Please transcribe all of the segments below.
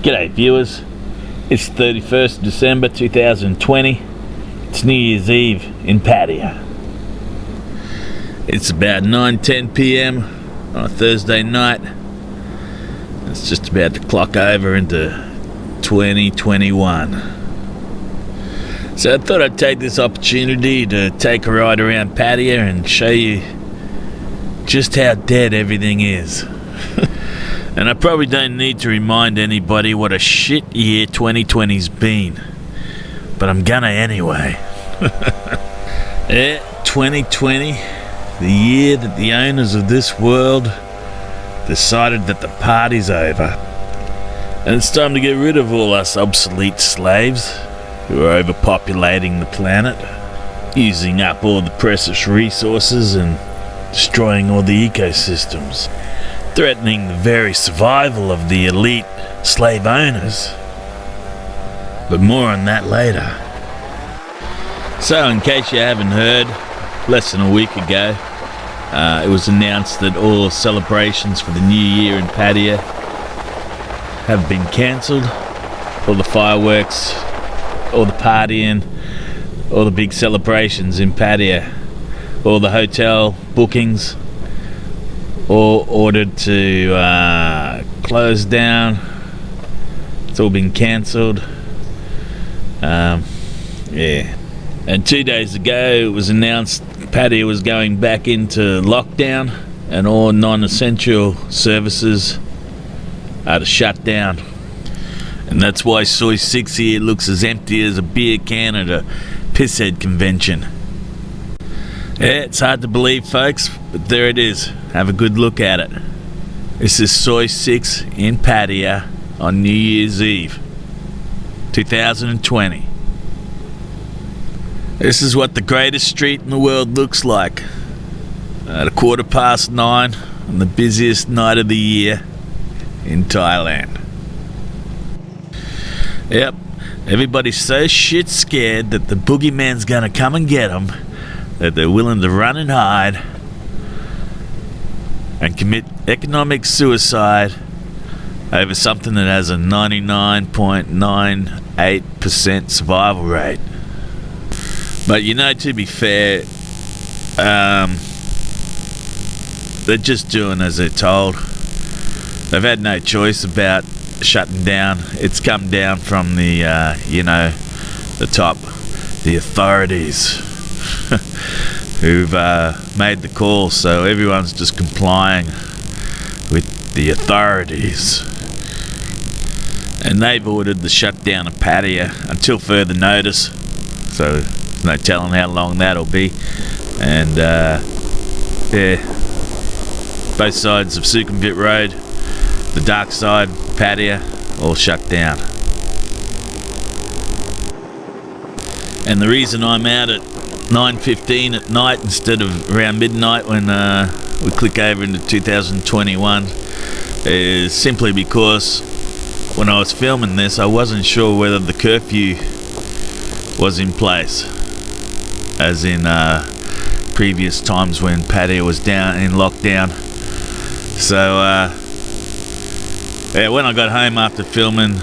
G'day viewers, it's 31st December 2020, it's New Year's Eve in Pattaya. It's about 9:10 PM on a Thursday night. It's just about to clock over into 2021. So I thought I'd take this opportunity to take a ride around Pattaya and show you just how dead everything is. And I probably don't need to remind anybody what a shit year 2020's been, but I'm gonna anyway. Yeah, 2020, the year that the owners of this world decided that the party's over. And it's time to get rid of all us obsolete slaves who are overpopulating the planet, using up all the precious resources and destroying all the ecosystems, threatening the very survival of the elite slave owners. But more on that later. So in case you haven't heard, less than a week ago, it was announced that all celebrations for the new year in Pattaya have been cancelled. All the fireworks, all the partying, all the big celebrations in Pattaya, all the hotel bookings, all ordered to close down. It's all been cancelled. Yeah. And 2 days ago it was announced Pattaya was going back into lockdown and all non-essential services are to shut down. And that's why Soi 6 here looks as empty as a beer can at a pisshead convention. Yeah, it's hard to believe, folks, but there it is. Have a good look at it. This is Soi 6 in Pattaya on New Year's Eve, 2020. This is what the greatest street in the world looks like at 9:15 on the busiest night of the year in Thailand. Yep, everybody's so shit scared that the boogeyman's gonna come and get them that they're willing to run and hide and commit economic suicide over something that has a 99.98% survival rate. But you know, to be fair, they're just doing as they're told. They've had no choice about shutting down. It's come down from the the top, the authorities who've made the call, so everyone's just complying with the authorities. And they've ordered the shutdown of Pattaya until further notice, so there's no telling how long that'll be. And yeah, both sides of Sukhumvit Road, the dark side, Pattaya, all shut down. And the reason I'm out at 9:15 at night instead of around midnight when we click over into 2021 is simply because when I was filming this I wasn't sure whether the curfew was in place, as in previous times when Pattaya was down in lockdown. So yeah, when I got home after filming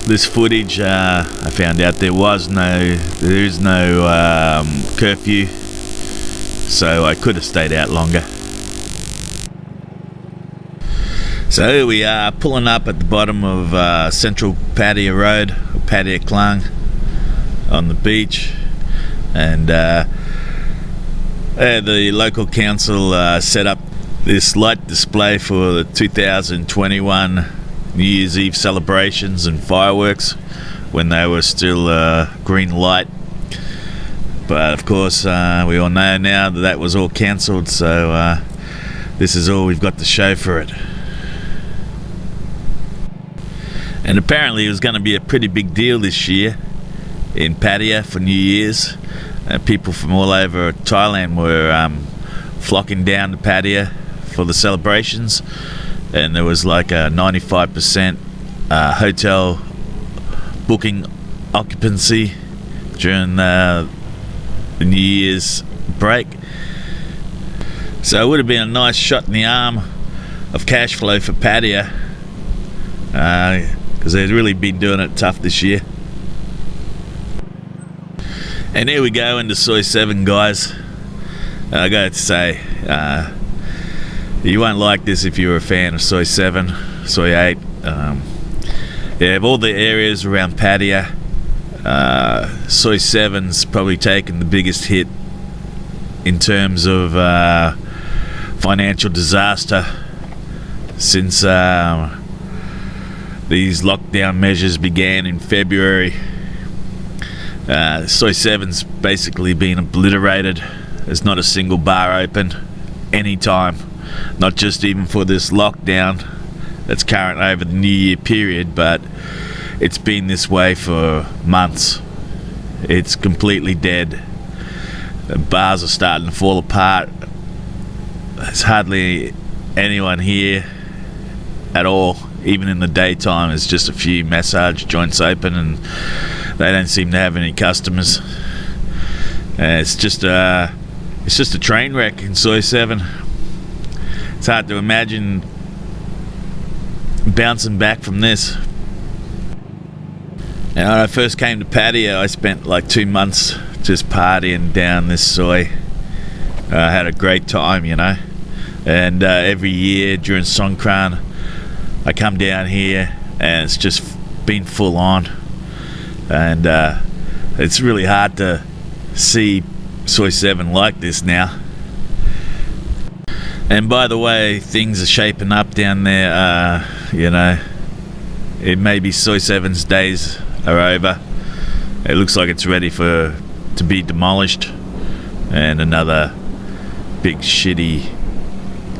this footage, I found out there is no curfew, so I could have stayed out longer. So here we are, pulling up at the bottom of Central Pattaya Road, Pattaya Klang, on the beach, and the local council set up this light display for the 2021 New Year's Eve celebrations and fireworks when they were still green light. But of course we all know now that that was all cancelled, so this is all we've got to show for it. And apparently it was going to be a pretty big deal this year in Pattaya for New Year's. People from all over Thailand were flocking down to Pattaya for the celebrations, and there was like a 95% hotel booking occupancy during the New Year's break. So it would have been a nice shot in the arm of cash flow for Pattaya, because because they've really been doing it tough this year. And here we go into Soi 7, guys. I got to say, you won't like this if you're a fan of Soi 7, Soi 8. Yeah, of all the areas around Pattaya, Soi 7's probably taken the biggest hit in terms of financial disaster since these lockdown measures began in February. Soi 7's basically been obliterated. There's not a single bar open anytime, not just even for this lockdown that's current over the New Year period, but it's been this way for months. It's completely dead. The bars are starting to fall apart. There's hardly anyone here at all. Even in the daytime, there's just a few massage joints open, and they don't seem to have any customers. It's just a train wreck in Soi 7. It's hard to imagine bouncing back from this. Now, when I first came to Pattaya, I spent like 2 months just partying down this Soi. I had a great time, you know. And every year during Songkran, I come down here and it's just been full on. And it's really hard to see Soi 7 like this now. And by the way, things are shaping up down there. You know, it may be Soi 7's days are over. It looks like it's ready to be demolished, and another big shitty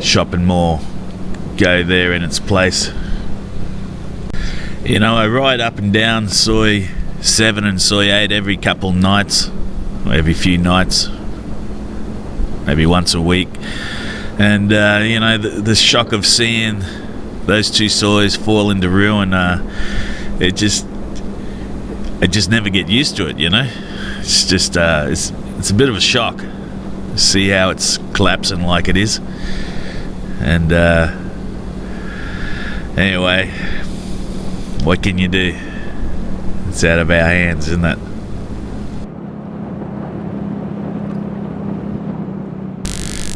shopping mall go there in its place. You know, I ride up and down Soi 7 and Soi 8 every couple nights, or every few nights, maybe once a week. And you know, the shock of seeing those two Sois fall into ruin, I just never get used to it, you know. It's just it's a bit of a shock to see how it's collapsing like it is. And anyway, what can you do? It's out of our hands, isn't it?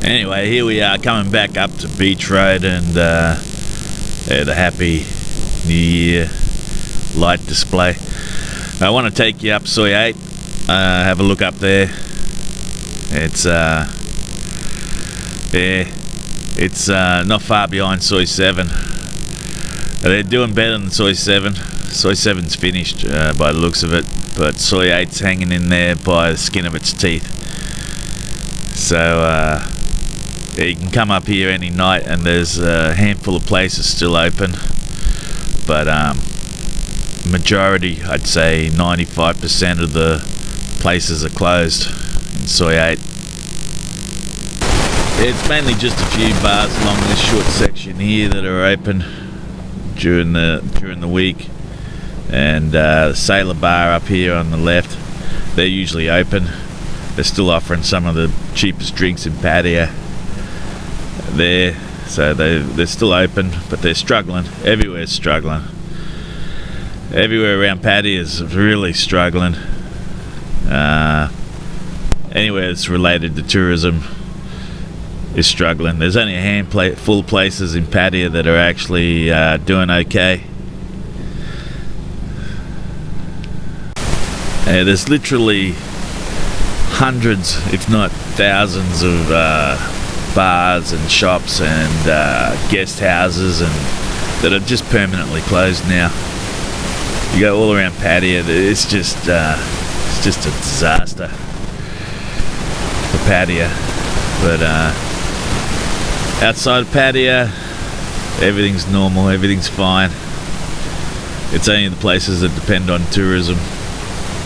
Anyway, here we are coming back up to Beach Road, and the Happy New Year light display. I want to take you up Soi 8, have a look up there. It's it's not far behind Soi 7. They're doing better than Soi 7. Soi 7's finished by the looks of it, but Soi 8's hanging in there by the skin of its teeth. So yeah, you can come up here any night, and there's a handful of places still open, but majority, I'd say 95% of the places are closed in Soi 8. It's mainly just a few bars along this short section here that are open during the week, and the Sailor Bar up here on the left, they're usually open. They're still offering some of the cheapest drinks in Pattaya there, so they're still open, but they're struggling. Everywhere's struggling. Everywhere around Pattaya is really struggling. Anywhere that's related to tourism is struggling. There's only a handful of places in Pattaya that are actually doing okay. There's literally hundreds, if not thousands, of bars and shops and guest houses and that are just permanently closed now. You go all around Pattaya, it's just a disaster for Pattaya. But outside of Pattaya, everything's normal, everything's fine. It's only the places that depend on tourism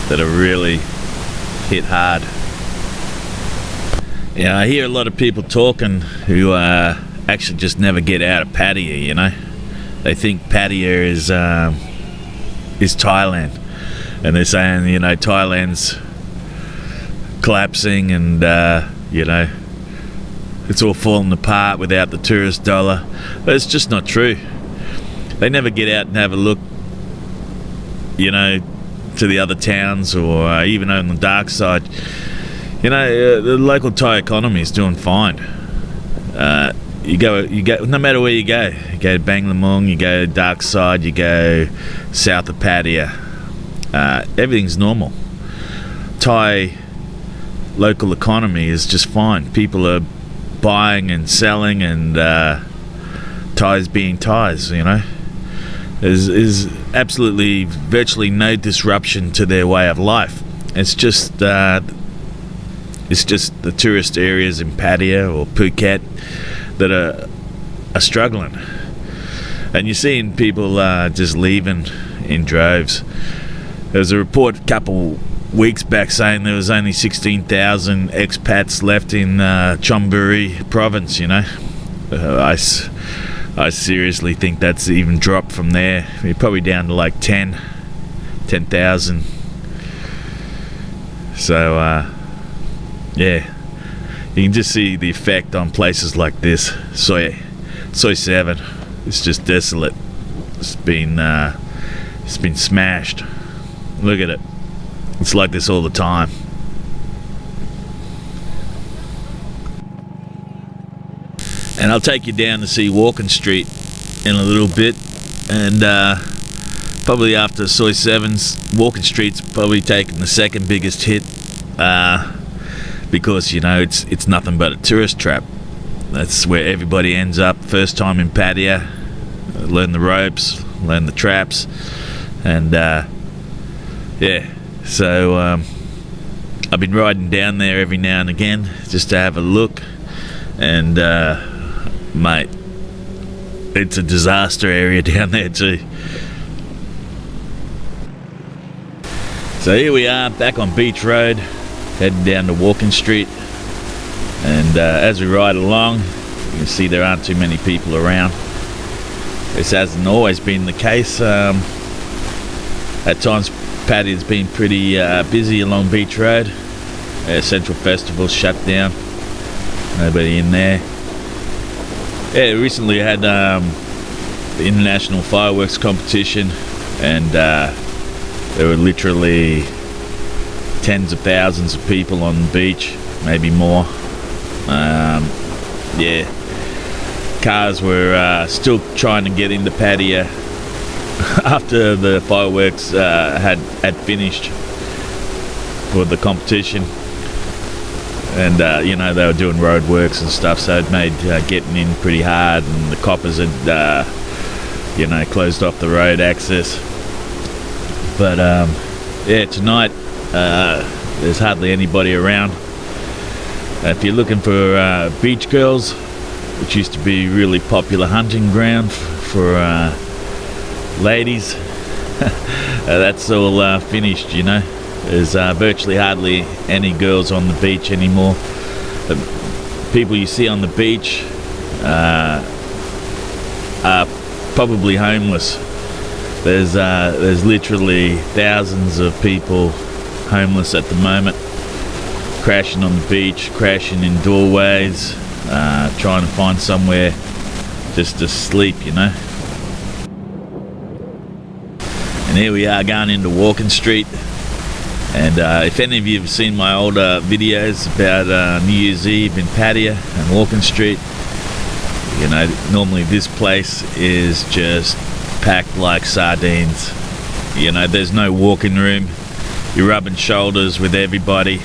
that are really hit hard. You know, I hear a lot of people talking who actually just never get out of Pattaya, you know. They think Pattaya is Thailand, and they're saying, you know, Thailand's collapsing and you know, it's all falling apart without the tourist dollar. But it's just not true. They never get out and have a look you know, to the other towns, or even on the dark side. You know, the local Thai economy is doing fine. You go, no matter where you go to Banglamung, you go dark side, you go south of Pattaya, everything's normal. Thai local economy is just fine. People are buying and selling, and Thais being Thais, you know. There's absolutely virtually no disruption to their way of life. It's just the tourist areas in Pattaya or Phuket that are struggling, and you're seeing people just leaving in droves. There was a report a couple weeks back saying there was only 16,000 expats left in Chonburi province. You know, I seriously think that's even dropped from there. We're probably down to like 10,000. So yeah, you can just see the effect on places like this. Soi 7, it's just desolate. It's been smashed. Look at it. It's like this all the time. And I'll take you down to see Walking Street in a little bit, and probably after Soi 7's, Walking Street's probably taken the second biggest hit, because, you know, it's nothing but a tourist trap. That's where everybody ends up. First time in Pattaya, learn the ropes, learn the traps, and yeah. So I've been riding down there every now and again just to have a look, and mate, it's a disaster area down there too. So here we are back on Beach Road, heading down to Walking Street, and as we ride along, you can see there aren't too many people around. This hasn't always been the case. At times Pattaya's been pretty busy along Beach Road. Central Festival's shut down, nobody in there. Yeah, recently had the international fireworks competition, and there were literally tens of thousands of people on the beach, maybe more. Yeah, cars were still trying to get into Pattaya after the fireworks had finished for the competition, and you know, they were doing road works and stuff, so it made getting in pretty hard, and the coppers had you know, closed off the road access. But yeah, tonight there's hardly anybody around. If you're looking for beach girls, which used to be a really popular hunting ground for ladies, that's all finished, you know. There's virtually hardly any girls on the beach anymore. The people you see on the beach are probably homeless. There's literally thousands of people homeless at the moment, crashing on the beach, crashing in doorways, trying to find somewhere just to sleep, you know. And here we are going into Walking Street, and if any of you have seen my older videos about New Year's Eve in Pattaya and Walking Street, you know, normally this place is just packed like sardines. You know, there's no walking room. You're rubbing shoulders with everybody.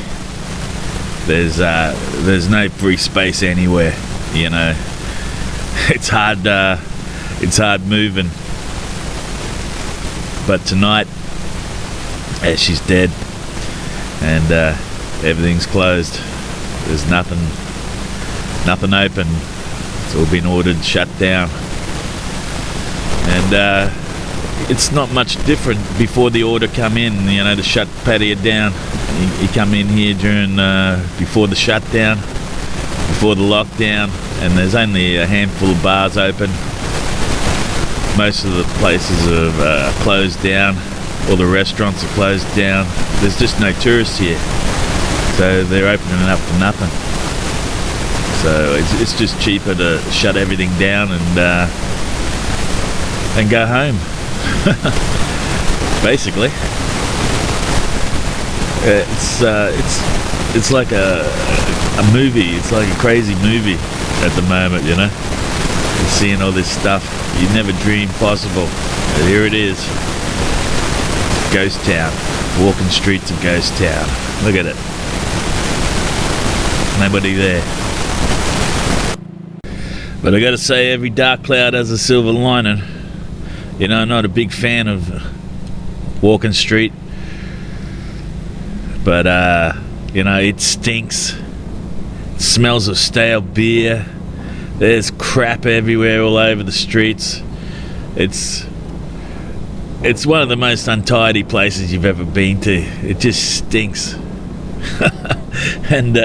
There's no free space anywhere. You know, it's hard moving. But tonight, she's dead, and everything's closed. There's nothing open. It's all been ordered shut down. And it's not much different before the order come in, you know, to shut Pattaya down. You come in here during before the shutdown, before the lockdown, and there's only a handful of bars open. Most of the places have closed down. All the restaurants are closed down. There's just no tourists here, so they're opening it up for nothing. So it's just cheaper to shut everything down and go home. basically. It's like a movie. It's like a crazy movie at the moment, you know. You're seeing all this stuff you never dreamed possible. And here it is. Ghost town. Walking streets of ghost town. Look at it. Nobody there. But I gotta say, every dark cloud has a silver lining. You know, I'm not a big fan of walking street, but you know, it stinks. It smells of stale beer. There's crap everywhere all over the streets. It's one of the most untidy places you've ever been to. It just stinks. And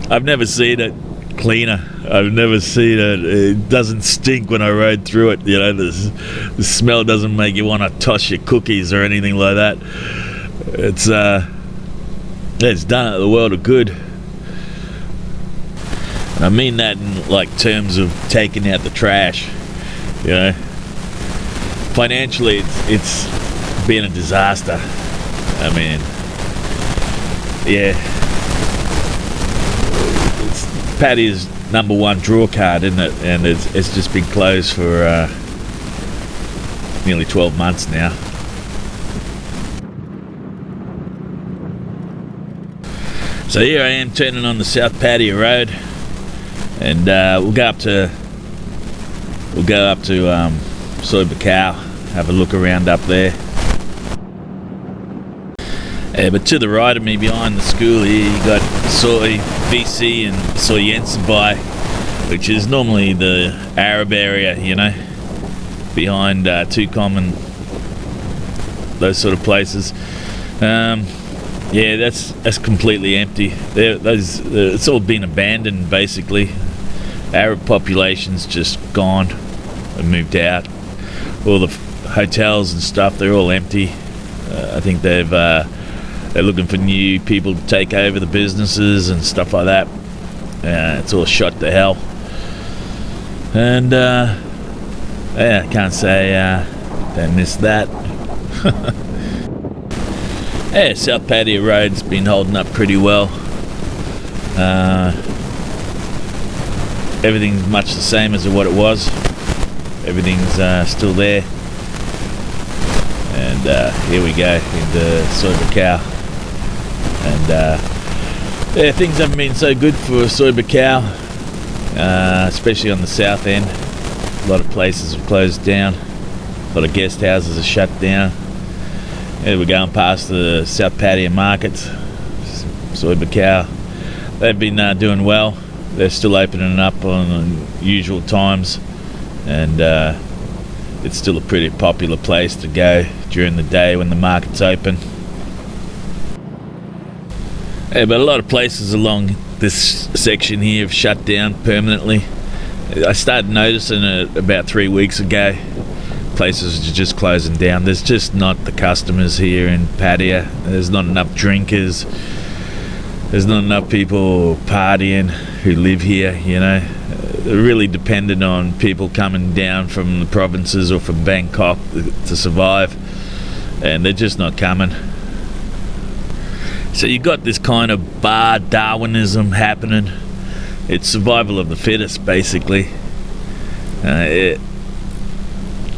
I've never seen it cleaner. I've never seen it doesn't stink when I rode through it, you know. The smell doesn't make you want to toss your cookies or anything like that. It's done it the world of good. And I mean that in like terms of taking out the trash, you know. Financially it's been a disaster. I mean, yeah, it's Pattaya's number one draw card, isn't it? And it's just been closed for nearly 12 months now. So here I am turning on the South Pattaya Road, and we'll go up to Soi Boakhao, have a look around up there. But to the right of me, behind the school here, you got Soi VC and Soi Chiayapoon, which is normally the Arab area, you know, behind Tukon and those sort of places. Yeah, that's completely empty. It's all been abandoned, basically. Arab population's just gone and moved out. All the hotels and stuff, they're all empty. I think they're looking for new people to take over the businesses and stuff like that. It's all shot to hell. And yeah, I can't say don't miss that. Yeah, South Pattaya Road's been holding up pretty well. Everything's much the same as what it was. Everything's still there. And here we go into Soi Boakhao. And yeah, things haven't been so good for Soi Boakhao, especially on the south end. A lot of places have closed down. A lot of guest houses are shut down. Yeah, we're going past the South Pattaya markets, Soi Boakhao. They've been doing well. They're still opening up on usual times, and it's still a pretty popular place to go during the day when the market's open. Yeah, but a lot of places along this section here have shut down permanently. I started noticing it about 3 weeks ago. Places are just closing down. There's just not the customers here in Pattaya. There's not enough drinkers. There's not enough people partying who live here, you know. They're really dependent on people coming down from the provinces or from Bangkok to survive, and they're just not coming. So you got this kind of bar Darwinism happening. It's survival of the fittest, basically.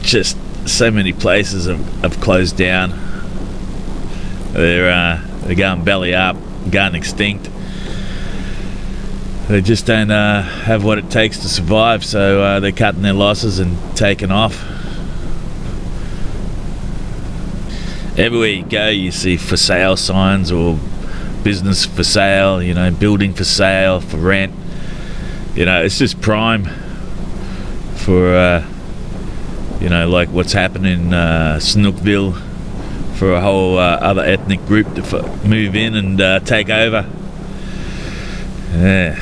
Just so many places have closed down. They're going belly up, going extinct. They just don't have what it takes to survive, so they're cutting their losses and taking off. Everywhere you go, you see for sale signs or business for sale, you know, building for sale, for rent. You know, it's just prime for you know, like what's happening in Snookville, for a whole other ethnic group to move in and take over. Yeah.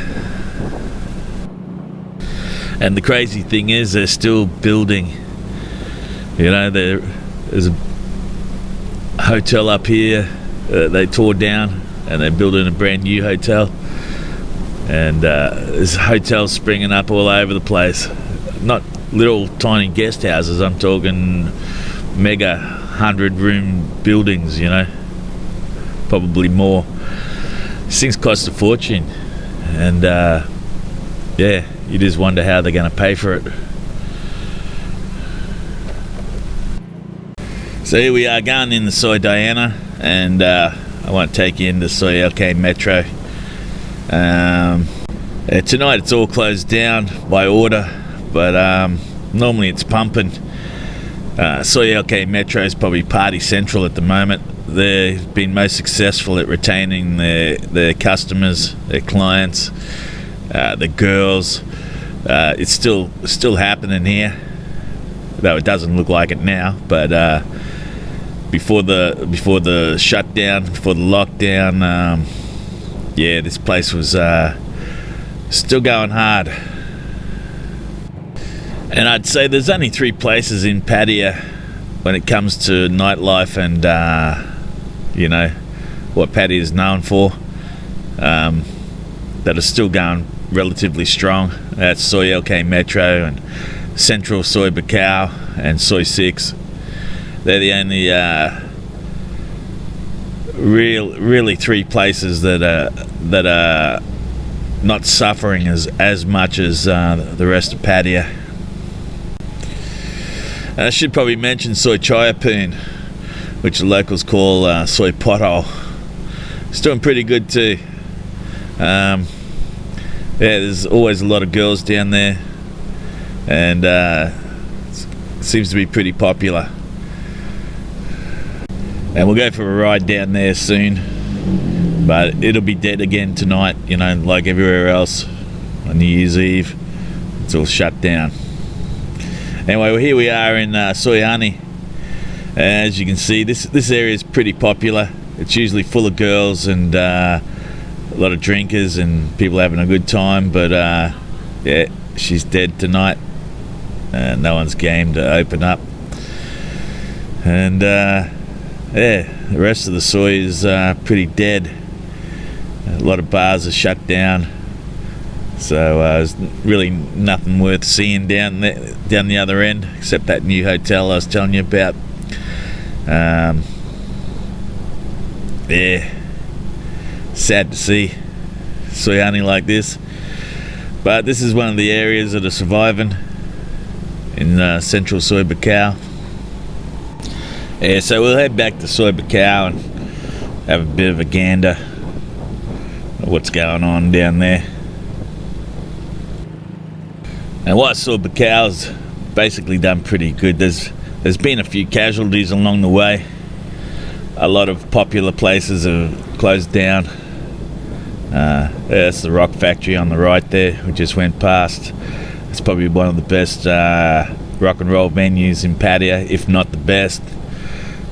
And the crazy thing is, they're still building. You know, there's a hotel up here they tore down, and they're building a brand new hotel. And there's hotels springing up all over the place. Not little tiny guest houses, I'm talking mega 100-room buildings, you know, probably more. These things cost a fortune, and yeah, you just wonder how they're going to pay for it. So here we are going in the Soi Dianna, and I want to take you into Soi LK Metro. Tonight it's all closed down by order, but normally it's pumping. Soi LK Metro is probably party central at the moment. They've been most successful at retaining their customers, their clients, the girls. It's still happening here, though it doesn't look like it now. But before the shutdown, before the lockdown, yeah, this place was still going hard. And I'd say there's only 3 places in Pattaya when it comes to nightlife and you know, what Pattaya is known for, that are still going relatively strong. That's Soi LK Metro and Central Soi Boakhao and Soi 6. They're the only really 3 places that are not suffering as much as the rest of Pattaya. I should probably mention Soi Chiayapoon, which the locals call Soi Boakhao. It's doing pretty good too. Yeah, there's always a lot of girls down there, and it seems to be pretty popular. And we'll go for a ride down there soon, but it'll be dead again tonight, you know, like everywhere else on New Year's Eve. It's all shut down. Anyway, well, here we are in Soi Honey. As you can see, this area is pretty popular. It's usually full of girls and a lot of drinkers and people having a good time, but yeah, she's dead tonight. No one's game to open up. And yeah, the rest of the Soi is pretty dead. A lot of bars are shut down, so there's really nothing worth seeing down the other end, except that new hotel I was telling you about. Yeah, sad to see Soi Honey like this, but this is one of the areas that are surviving in Central Soi Boakhao. Yeah, so we'll head back to Soi Boakhao and have a bit of a gander at what's going on down there. And what Soi Boakhao's basically done pretty good. There's been a few casualties along the way. A lot of popular places have closed down. Yeah, that's the rock factory on the right there. We just went past. It's probably one of the best rock and roll venues in Pattaya, if not the best.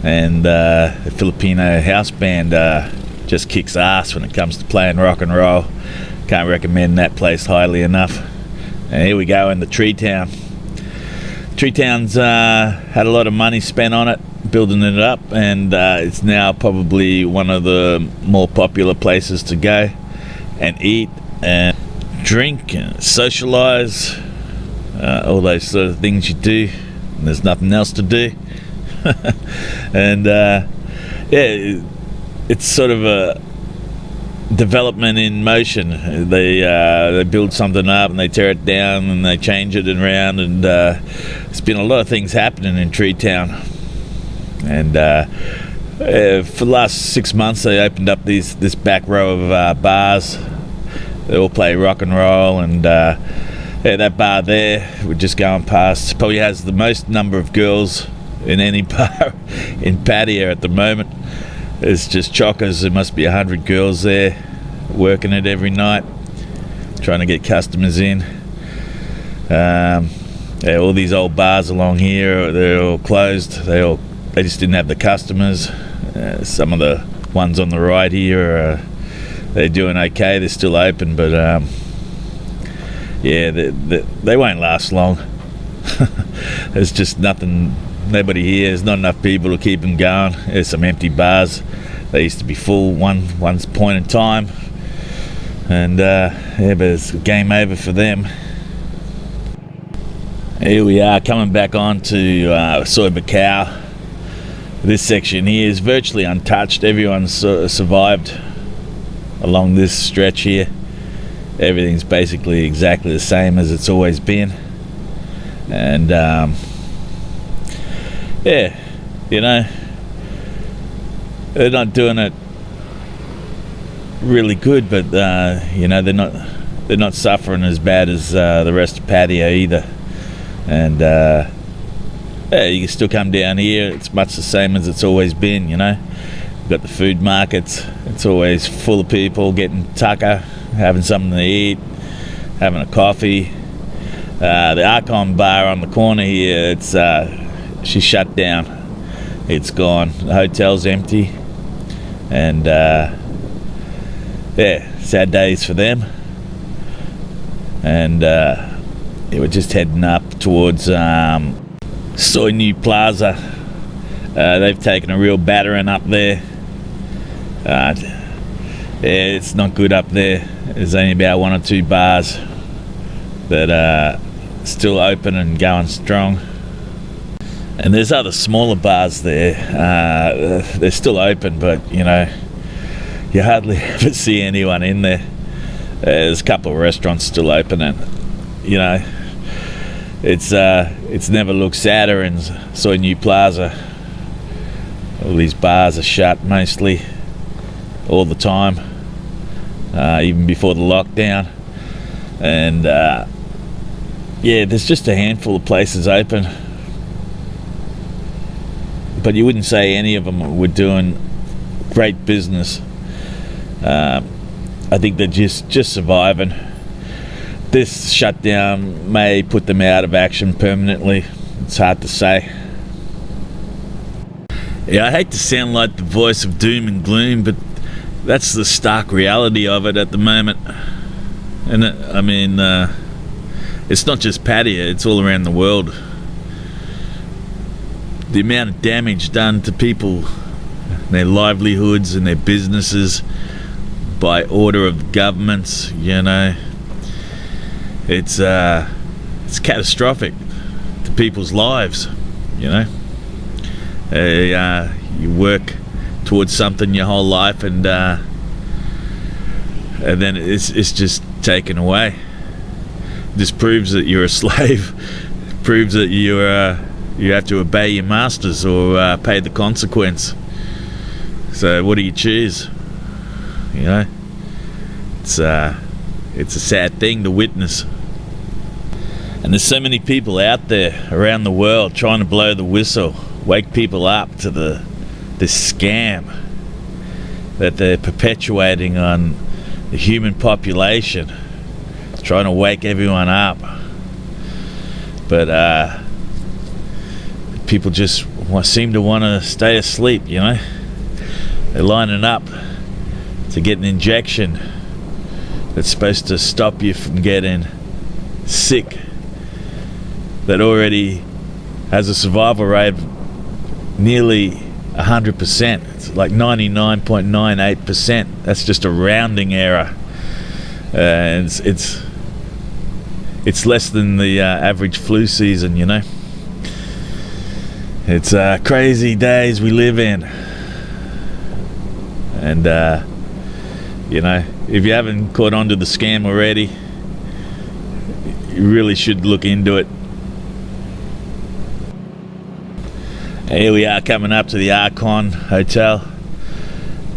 And the Filipino house band just kicks ass when it comes to playing rock and roll. Can't recommend that place highly enough. And here we go in the Tree Town. Tree Town's had a lot of money spent on it, building it up, and it's now probably one of the more popular places to go and eat and drink and socialise, all those sort of things you do when there's nothing else to do. And yeah, it's sort of a development in motion. They build something up and they tear it down and they change it around, and there's been a lot of things happening in Tree Town. And for the last 6 months they opened up this back row of bars. They all play rock and roll, and yeah, that bar there we're just going past probably has the most number of girls in any bar in Pattaya at the moment. It's just chockers. There must be 100 girls there working it every night, trying to get customers in. Yeah, all these old bars along here, they're all closed. They just didn't have the customers. Some of the ones on the right here, they're doing okay. They're still open, but yeah, they won't last long. There's just nobody here. There's not enough people to keep them going. There's some empty bars. They used to be full one point in time, and yeah, but it's game over for them. Here we are coming back on to Soi Boakhao. This section here is virtually untouched. Everyone's survived along this stretch here. Everything's basically exactly the same as it's always been. And yeah, you know, they're not doing it really good, but you know, they're not suffering as bad as the rest of Pattaya either. And yeah, you can still come down here. It's much the same as it's always been, you know. You've got the food markets. It's always full of people getting tucker, having something to eat, having a coffee. The Archon bar on the corner here, she's shut down. It's gone. The hotel's empty. And yeah, sad days for them. And yeah, we're just heading up towards Soi New Plaza. They've taken a real battering up there. Yeah, it's not good up there. There's only about 1 or 2 bars that are still open and going strong. And there's other smaller bars there. They're still open, but you know, you hardly ever see anyone in there. There's a couple of restaurants still open, and you know, it's never looked sadder in Soi New Plaza. All these bars are shut mostly, all the time, even before the lockdown. And yeah, there's just a handful of places open, but you wouldn't say any of them were doing great business. I think they're just surviving. This shutdown may put them out of action permanently. It's hard to say. Yeah, I hate to sound like the voice of doom and gloom, but that's the stark reality of it at the moment. And I mean, it's not just Pattaya, it's all around the world. The amount of damage done to people, their livelihoods and their businesses by order of governments, you know, it's catastrophic to people's lives, you know. You work towards something your whole life, and then it's just taken away. This proves that you're a slave. Proves that you have to obey your masters or pay the consequence. So what do you choose? You know, it's a sad thing to witness. And there's so many people out there around the world trying to blow the whistle, wake people up to this scam that they're perpetuating on the human population, trying to wake everyone up. But people just seem to want to stay asleep, you know. They're lining up to get an injection that's supposed to stop you from getting sick, that already has a survival rate of nearly 100%. It's like 99.98%. That's just a rounding error. And it's less than the average flu season, you know. It's crazy days we live in. And you know, if you haven't caught on to the scam already, you really should look into it. Here we are coming up to the Archon Hotel.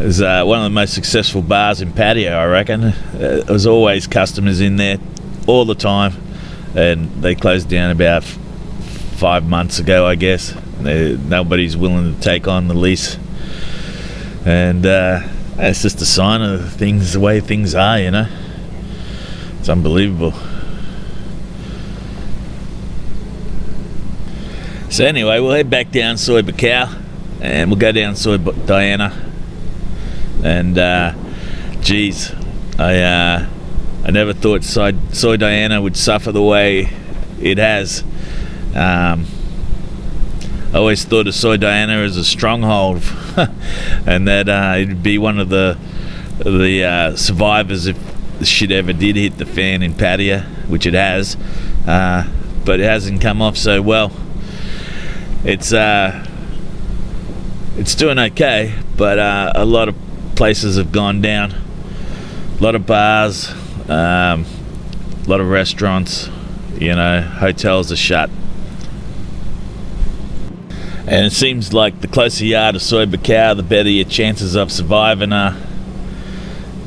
It's one of the most successful bars in Pattaya, I reckon. There's always customers in there all the time, and they closed down about 5 months ago, I guess. Nobody's willing to take on the lease, and it's just a sign of things, the way things are, you know. It's unbelievable. So anyway, we'll head back down Soi Boakhao, and we'll go down Soi Dianna. And geez, I never thought Soi Dianna would suffer the way it has. I always thought of Soi Dianna as a stronghold, and that it'd be one of the survivors if the shit ever did hit the fan in Pattaya, which it has, but it hasn't come off so well. It's it's doing okay, but a lot of places have gone down. A lot of bars, a lot of restaurants, hotels are shut. And it seems like the closer you are to Soi Boakhao, the better your chances of surviving are.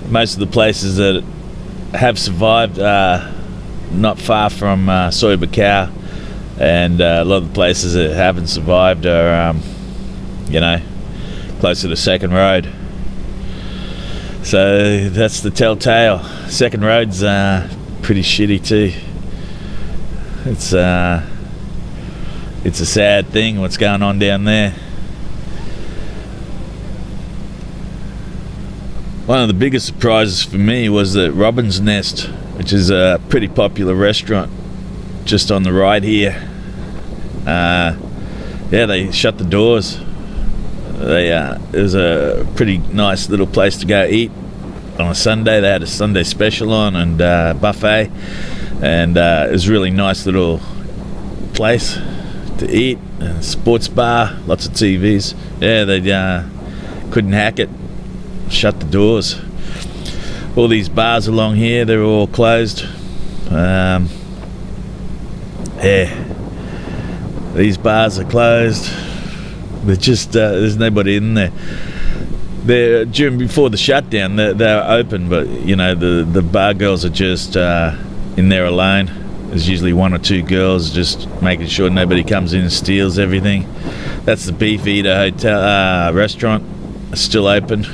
Most of the places that have survived are not far from Soi Boakhao, and a lot of the places that haven't survived are, closer to Second Road. So that's the telltale. Second Road's pretty shitty too. It's a sad thing what's going on down there. One of the biggest surprises for me was that Robin's Nest, which is a pretty popular restaurant just on the right here, they shut the doors. It was a pretty nice little place to go eat on a Sunday. They had a Sunday special on and buffet, and it was a really nice little place to eat. A sports bar, lots of TVs. Yeah, they couldn't hack it. Shut the doors. All these bars along here, they're all closed. These bars are closed. They're just there's nobody in there. Before the shutdown, they're open, but the bar girls are just in there alone. There's usually one or two girls just making sure nobody comes in and steals everything. That's the Beef Eater Hotel restaurant. It's still open.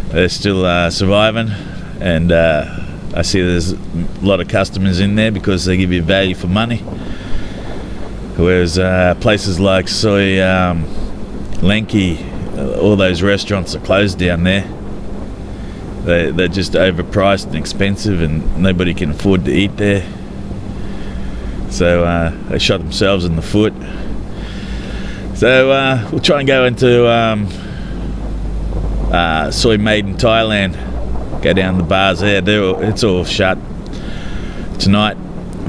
They're still surviving, and I see there's a lot of customers in there because they give you value for money. Whereas places like Soi Lengkee, all those restaurants are closed down there. They're just overpriced and expensive, and nobody can afford to eat there. So they shot themselves in the foot. So we'll try and go into Soi Made in Thailand. Go down the bars there. It's all shut tonight,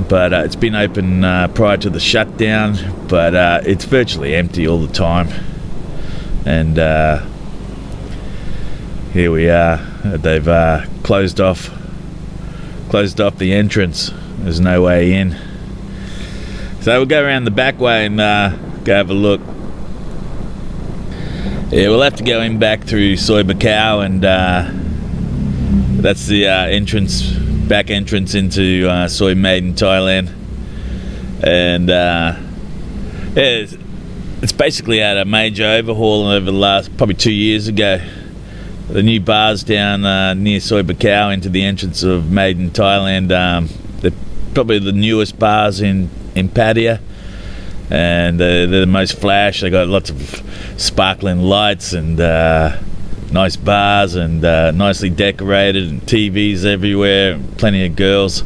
but it's been open prior to the shutdown, but it's virtually empty all the time. And here we are. They've closed off the entrance. There's no way in. So we'll go around the back way and go have a look. Yeah, we'll have to go in back through Soi Boakhao, and that's the back entrance into Soi Made in Thailand. And it's basically had a major overhaul over the last probably 2 years ago. The new bars down near Soi Boakhao into the entrance of Made in Thailand, they're probably the newest bars in Pattaya, and they're the most flash. They got lots of sparkling lights and nice bars, and nicely decorated, and TVs everywhere, and plenty of girls.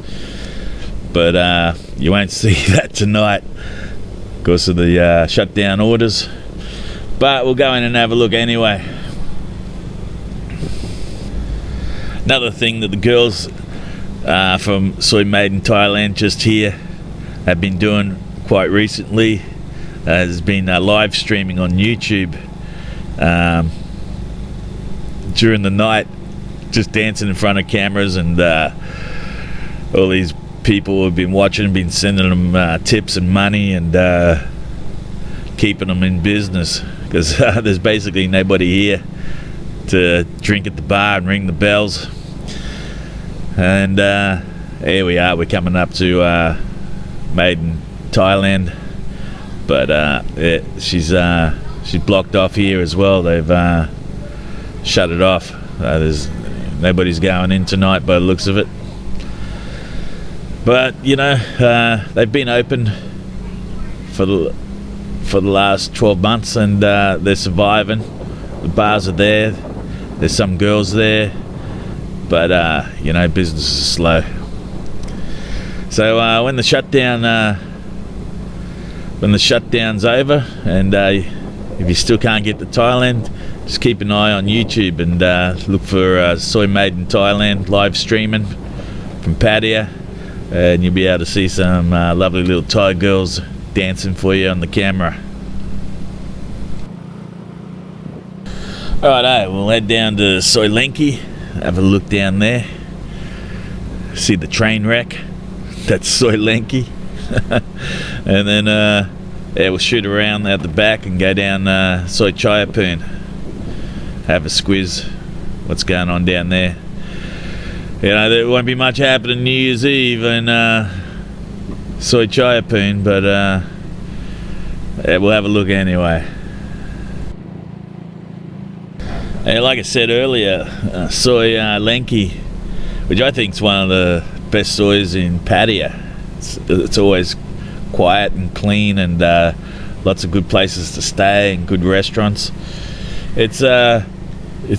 But you won't see that tonight because of the shutdown orders. But we'll go in and have a look anyway. Another thing that the girls from Soi Made in Thailand just here have been doing quite recently has been live streaming on YouTube during the night, just dancing in front of cameras, and all these people have been watching, been sending them tips and money, and keeping them in business, because there's basically nobody here to drink at the bar and ring the bells. And here we are, we're coming up to Made in Thailand, but she's blocked off here as well. They've shut it off. There's nobody's going in tonight by the looks of it. But they've been open for the last 12 months, and they're surviving. The bars are there. There's some girls there, but business is slow. So when the shutdown's over, and if you still can't get to Thailand, just keep an eye on YouTube and look for Soi Made in Thailand live streaming from Pattaya, and you'll be able to see some lovely little Thai girls dancing for you on the camera. Alright, we'll head down to Soi Lengkee, have a look down there, see the train wreck. That's Soi Lengkee. And then we'll shoot around out the back and go down Soi Chiayapoon, have a squiz what's going on down there. You know, there won't be much happening New Year's Eve in Soi Chiayapoon, but we'll have a look anyway. And like I said earlier, Soi Lengkee, which I think is one of the best sois in Pattaya. It's always quiet and clean, and lots of good places to stay and good restaurants. It's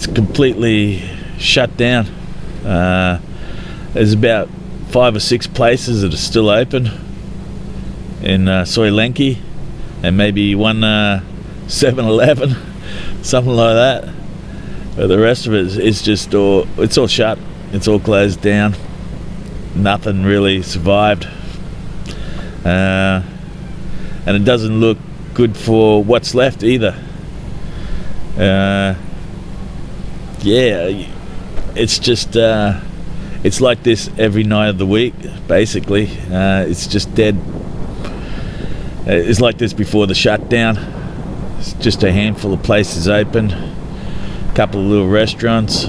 completely shut down. There's about 5 or 6 places that are still open in Soi Lengkee, and maybe one 7-Eleven, something like that. But the rest of it is just it's all shut. It's all closed down. Nothing really survived, and it doesn't look good for what's left either. It's just it's like this every night of the week, basically. It's just dead. It's like this before the shutdown. It's just a handful of places open, a couple of little restaurants,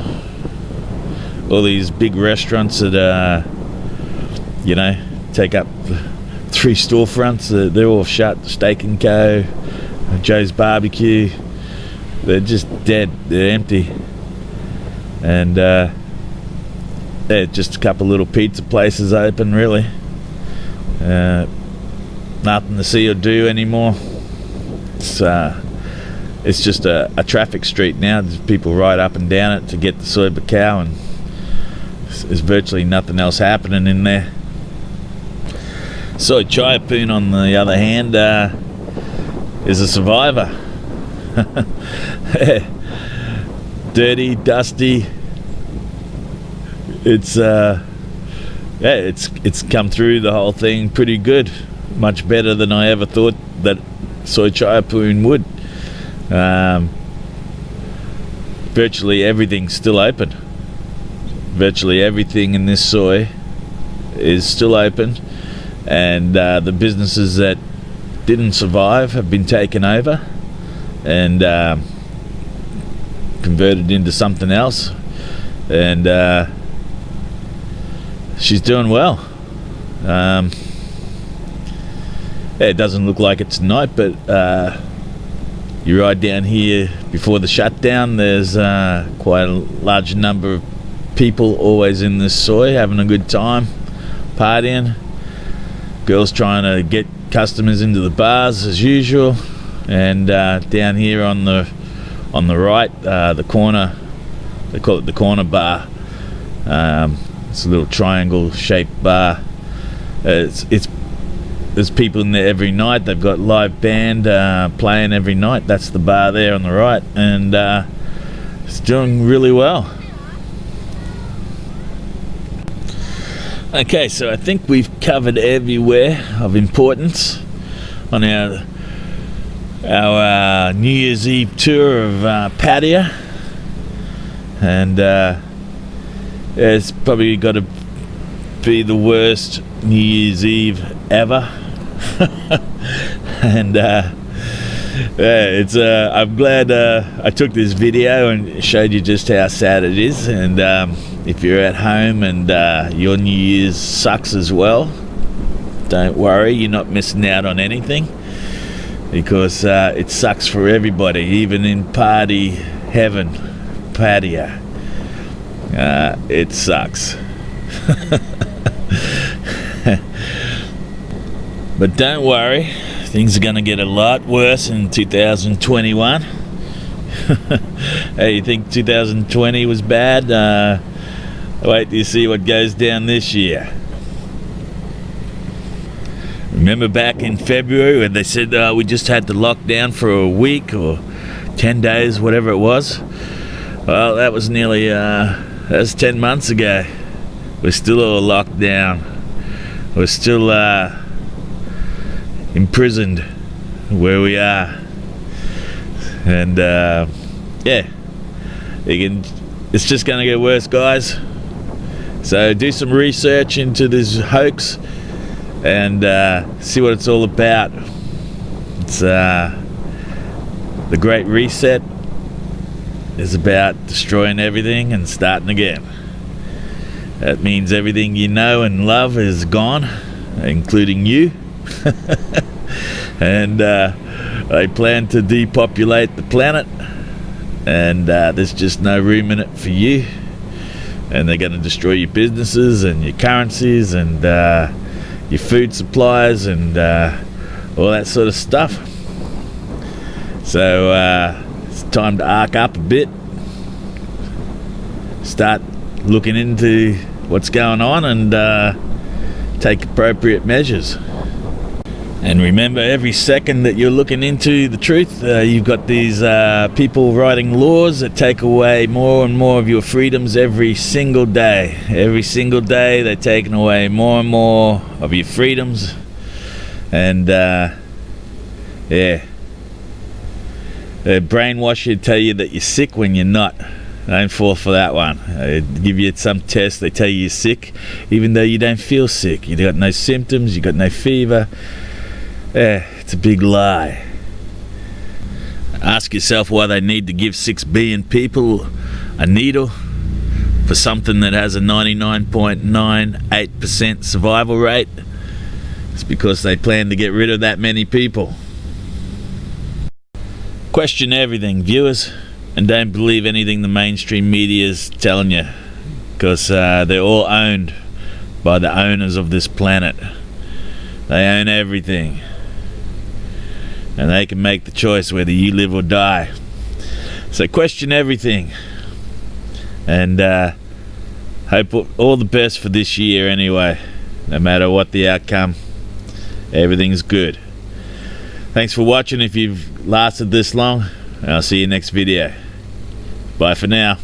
all these big restaurants that take up 3 storefronts. They're all shut. Steak and Co, Joe's Barbecue, they're just dead. They're empty. And just a couple little pizza places open, really. Nothing to see or do anymore. It's just a traffic street now. There's people right up and down it to get to Soi Boakhao, and there's virtually nothing else happening in there. Soi Chiayapoon, on the other hand, is a survivor. Dirty, dusty. It's come through the whole thing pretty good, much better than I ever thought that Soi Chiayapoon would. Virtually everything's still open. Virtually everything in this soi is still open, and the businesses that didn't survive have been taken over and converted into something else, and she's doing well. It doesn't look like it tonight, but you ride down here before the shutdown, there's quite a large number of people always in this soi having a good time, partying. Girls trying to get customers into the bars as usual, and down here on the right, the corner, they call it the corner bar. It's a little triangle shaped bar. There's people in there every night. They've got live band playing every night. That's the bar there on the right, and it's doing really well. Okay, so I think we've covered everywhere of importance on our New Year's Eve tour of Pattaya, and it's probably got to be the worst New Year's Eve ever. And I'm glad I took this video and showed you just how sad it is. And if you're at home and your New Year's sucks as well, don't worry, you're not missing out on anything, because it sucks for everybody, even in party heaven, Pattaya. It sucks. But don't worry, things are going to get a lot worse in 2021. Hey, you think 2020 was bad? Wait till you see what goes down this year. Remember back in February when they said we just had to lock down for a week or 10 days, whatever it was? Well, that was nearly, that was 10 months ago. We're still all locked down. We're still imprisoned where we are. And yeah, It's just going to get worse, guys. So do some research into this hoax and see what it's all about. It's the Great Reset is about destroying everything and starting again. That means everything you know and love is gone, including you. And they plan to depopulate the planet, and there's just no room in it for you. And they're going to destroy your businesses and your currencies and your food supplies and all that sort of stuff. So it's time to arc up a bit, start looking into what's going on and take appropriate measures. And remember, every second that you're looking into the truth, you've got these people writing laws that take away more and more of your freedoms every single day. Every single day they're taking away more and more of your freedoms. And they brainwash you to tell you that you're sick when you're not. Don't fall for that one. They give you some test, they tell you you're sick, even though you don't feel sick. You got no symptoms, you got no fever. It's a big lie. Ask yourself why they need to give 6 billion people a needle for something that has a 99.98% survival rate. It's because they plan to get rid of that many people. Question everything, viewers, and don't believe anything the mainstream media is telling you, because they're all owned by the owners of this planet. They own everything, and they can make the choice whether you live or die. So question everything, and hope all the best for this year anyway. No matter what the outcome, everything's good. Thanks for watching if you've lasted this long, and I'll see you next video. Bye for now.